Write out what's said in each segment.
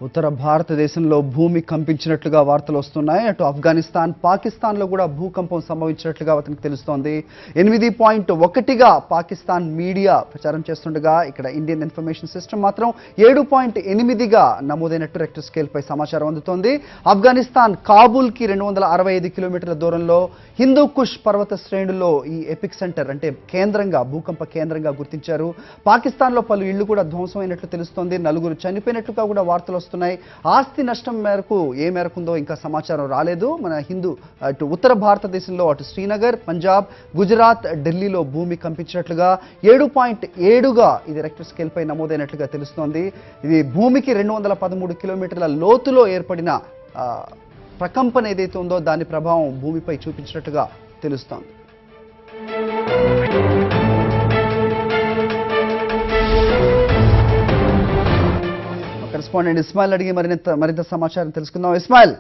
ఉత్తర భారతదేశంలో భూమి కంపించినట్లుగా వార్తలు వస్తున్నాయి. అటు ఆఫ్ఘనిస్తాన్, పాకిస్తాన్లో కూడా భూకంపం సంభవించినట్లుగా అతనికి తెలుస్తోంది. 8.1గా పాకిస్తాన్ మీడియా ప్రచారం చేస్తుండగా ఇక్కడ ఇండియన్ ఇన్ఫర్మేషన్ సిస్టమ్ మాత్రం 7.8గా నమోదైనట్టు రెక్టర్ స్కేల్పై సమాచారం అందుతోంది. ఆఫ్ఘనిస్తాన్ కాబూల్కి 265 కిలోమీటర్ల దూరంలో హిందూ కుష్ పర్వత శ్రేణుల్లో ఈ ఎపిక్ సెంటర్ అంటే కేంద్రంగా భూకంప కేంద్రంగా గుర్తించారు. పాకిస్తాన్లో పలు ఇళ్లు కూడా ధ్వంసమైనట్లు తెలుస్తోంది. 4 చనిపోయినట్లుగా కూడా వార్తలు వస్తున్నాయి. ఆస్తి నష్టం మేరకు ఏ మేరకు ఉందో ఇంకా సమాచారం రాలేదు. మన అటు ఉత్తర భారతదేశంలో అటు శ్రీనగర్, పంజాబ్, గుజరాత్, ఢిల్లీలో భూమి కంపించినట్లుగా 7.7గా ఇది రెక్టర్ స్కేల్పై నమోదైనట్లుగా తెలుస్తోంది. ఇది భూమికి 213 కిలోమీటర్ల లోతులో ఏర్పడిన ప్రకంపన ఏదైతే ఉందో దాని ప్రభావం భూమిపై చూపించినట్టుగా తెలుస్తోంది. కరెస్పాండెంట్ ఇస్మాయిల్ అడిగి మరింత సమాచారం తెలుసుకుందాం. ఇస్మాయిల్,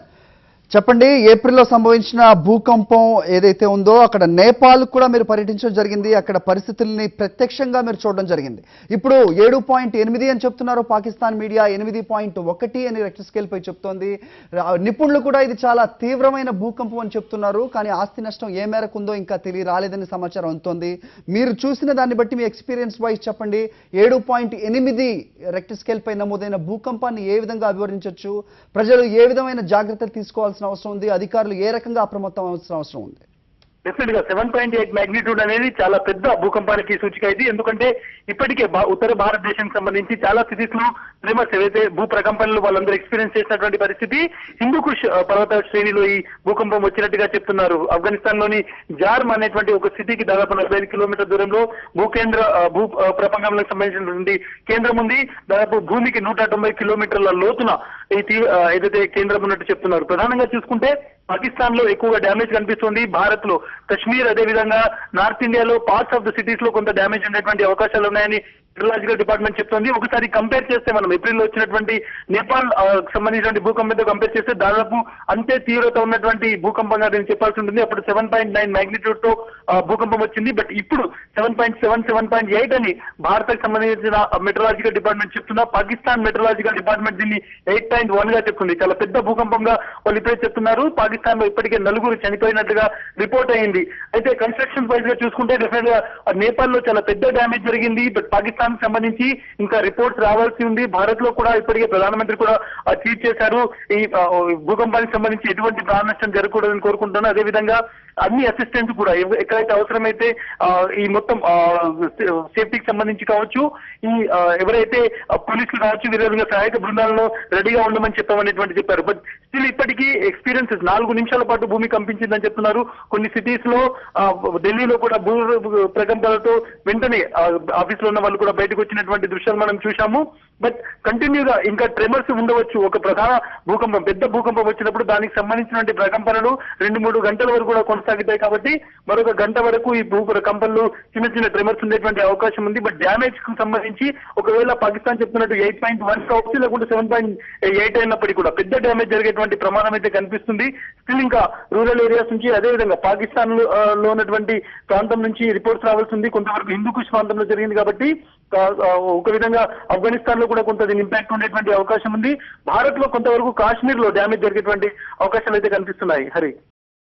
చెప్పండి, ఏప్రిల్లో సంభవించిన భూకంపం ఏదైతే ఉందో అక్కడ నేపాల్ కూడా మీరు పర్యటించడం జరిగింది. అక్కడ పరిస్థితుల్ని ప్రత్యక్షంగా మీరు చూడడం జరిగింది. ఇప్పుడు 7.8 అని చెప్తున్నారు పాకిస్తాన్ మీడియా, 8.1 అని రెక్టర్ స్కేల్ పై చెప్తోంది. నిపుణులు కూడా ఇది చాలా తీవ్రమైన భూకంపం అని చెప్తున్నారు. కానీ ఆస్తి నష్టం ఏ మేరకు ఉందో ఇంకా రాలేదని సమాచారం అందుతోంది. మీరు చూసిన దాన్ని బట్టి మీ ఎక్స్పీరియన్స్ వైజ్ చెప్పండి, 7.8 రెక్టర్ స్కేల్ పై నమోదైన భూకంపాన్ని ఏ విధంగా అభివర్ణించవచ్చు? ప్రజలు ఏ విధమైన జాగ్రత్తలు తీసుకోవాల్సిన అవసరం ఉంది? అధికారులు ఏ రకంగా అప్రమత్తం అవ్వాల్సిన అవసరం ఉంది? డెఫినెట్ గా 7.8 మ్యాగ్నిట్యూడ్ అనేది చాలా పెద్ద భూకంపానికి సూచిక ఇది. ఎందుకంటే ఇప్పటికే ఉత్తర భారతదేశానికి సంబంధించి చాలా సిటీస్ లో ట్రిమర్స్ ఏవైతే భూ ప్రకంపనలు వాళ్ళందరూ ఎక్స్పీరియన్స్ చేసినటువంటి పరిస్థితి. హిందూ కుష్ పర్వత శ్రేణిలో ఈ భూకంపం వచ్చినట్టుగా చెప్తున్నారు. ఆఫ్ఘనిస్తాన్ లోని జార్మ్ అనేటువంటి ఒక సిటీకి దాదాపు 45 కిలోమీటర్ల దూరంలో భూ ప్రకంపనలకు సంబంధించినటువంటి కేంద్రం ఉంది. దాదాపు భూమికి 190 కిలోమీటర్ల లోతున ఏదైతే కేంద్రం ఉన్నట్టు చెప్తున్నారు. ప్రధానంగా చూసుకుంటే పాకిస్తాన్ లో ఎక్కువగా డ్యామేజ్ కనిపిస్తుంది. భారత్ లో కశ్మీర్, అదే విధంగా నార్త్ ఇండియాలో పార్ట్స్ ఆఫ్ ద సిటీస్ లో కొంత డ్యామేజ్ ఉండేటువంటి అవకాశాలు ఉన్నాయని మెట్రలాజికల్ డిపార్ట్మెంట్ చెప్తోంది. ఒకసారి కంపేర్ చేస్తే మనం ఏప్రిల్లో వచ్చినటువంటి నేపాల్ సంబంధించిన భూకంపంతో కంపేర్ చేస్తే దాదాపు అంతే తీవ్రత ఉన్నటువంటి భూకంపంగా దీన్ని చెప్పాల్సి ఉంటుంది. అప్పుడు 7.9 మ్యాగ్నిట్యూడ్ తో భూకంపం వచ్చింది. బట్ ఇప్పుడు 7.7, 7.8 అని భారత్కి సంబంధించిన మెట్రలాజికల్ డిపార్ట్మెంట్ చెప్తున్నా. పాకిస్తాన్ మెట్రలాజికల్ డిపార్ట్మెంట్ దీన్ని 8.1 గా చెప్తుంది. చాలా పెద్ద భూకంపంగా వాళ్ళు ఇప్పుడే చెప్తున్నారు. పాకిస్తాన్ లో ఇప్పటికే 4 చనిపోయినట్టుగా రిపోర్ట్ అయింది. అయితే కన్స్ట్రక్షన్ వైజ్ గా చూసుకుంటే డెఫినెట్ గా నేపాల్ లో చాలా పెద్ద డ్యామేజ్ జరిగింది. బట్ పాకిస్తాన్ సంబంధించి ఇంకా రిపోర్ట్స్ రావాల్సి ఉంది. భారత్ లో కూడా ఇప్పటికే ప్రధానమంత్రి కూడా ట్వీట్ చేశారు, ఈ భూకంపానికి సంబంధించి ఎటువంటి ప్రాణ నష్టం జరగకూడదని కోరుకుంటున్నాను. అదేవిధంగా అన్ని అసిస్టెంట్స్ కూడా ఎక్కడైతే అవసరమైతే ఈ మొత్తం సేఫ్టీకి సంబంధించి కావచ్చు, ఈ ఎవరైతే పోలీసులు కావచ్చు, విధంగా సహాయక బృందాలను రెడీగా ఉండమని చెప్పామనేటువంటి చెప్పారు. బట్ స్టిల్ ఇప్పటికీ ఎక్స్పీరియన్సెస్ 4 నిమిషాల పాటు భూమి కంపించిందని చెప్తున్నారు. కొన్ని సిటీస్ లో ఢిల్లీలో కూడా భూ ప్రకంపనలతో వెంటనే ఆఫీస్ లో ఉన్న వాళ్ళు కూడా బయటకు వచ్చినటువంటి దృశ్యాలు మనం చూశాము. బట్ కంటిన్యూగా ఇంకా ట్రెమర్స్ ఉండవచ్చు. ఒక ప్రధాన భూకంపం, పెద్ద భూకంపం వచ్చినప్పుడు దానికి సంబంధించినటువంటి ప్రకంపనలు 2-3 గంటల వరకు కూడా కొనసాగుతాయి. కాబట్టి మరొక గంట వరకు ఈ భూ ప్రకంపనలు చిన్న చిన్న ట్రెమర్స్ ఉండేటువంటి అవకాశం ఉంది. బట్ డ్యామేజ్ కు సంబంధించి ఒకవేళ పాకిస్తాన్ చెప్తున్నట్టు 8.1 కావచ్చు, లేకుంటే 7.8 అయినప్పటికీ కూడా పెద్ద డ్యామేజ్ జరిగేటువంటి ప్రమాదం అయితే కనిపిస్తుంది. స్టిల్ ఇంకా రూరల్ ఏరియాస్ నుంచి, అదేవిధంగా పాకిస్తాన్ లో ఉన్నటువంటి ప్రాంతం నుంచి రిపోర్ట్స్ రావాల్సి ఉంది. కొంతవరకు హిందూ కుష్ ప్రాంతంలో జరిగింది కాబట్టి ఒక విధంగా ఆఫ్ఘనిస్తాన్ లో కూడా కొంత దీని ఇంపాక్ట్ ఉండేటువంటి అవకాశం ఉంది. భారత్ లో కొంతవరకు కాశ్మీర్ లో డ్యామేజ్ జరిగేటువంటి అవకాశాలు అయితే కనిపిస్తున్నాయి. హరి.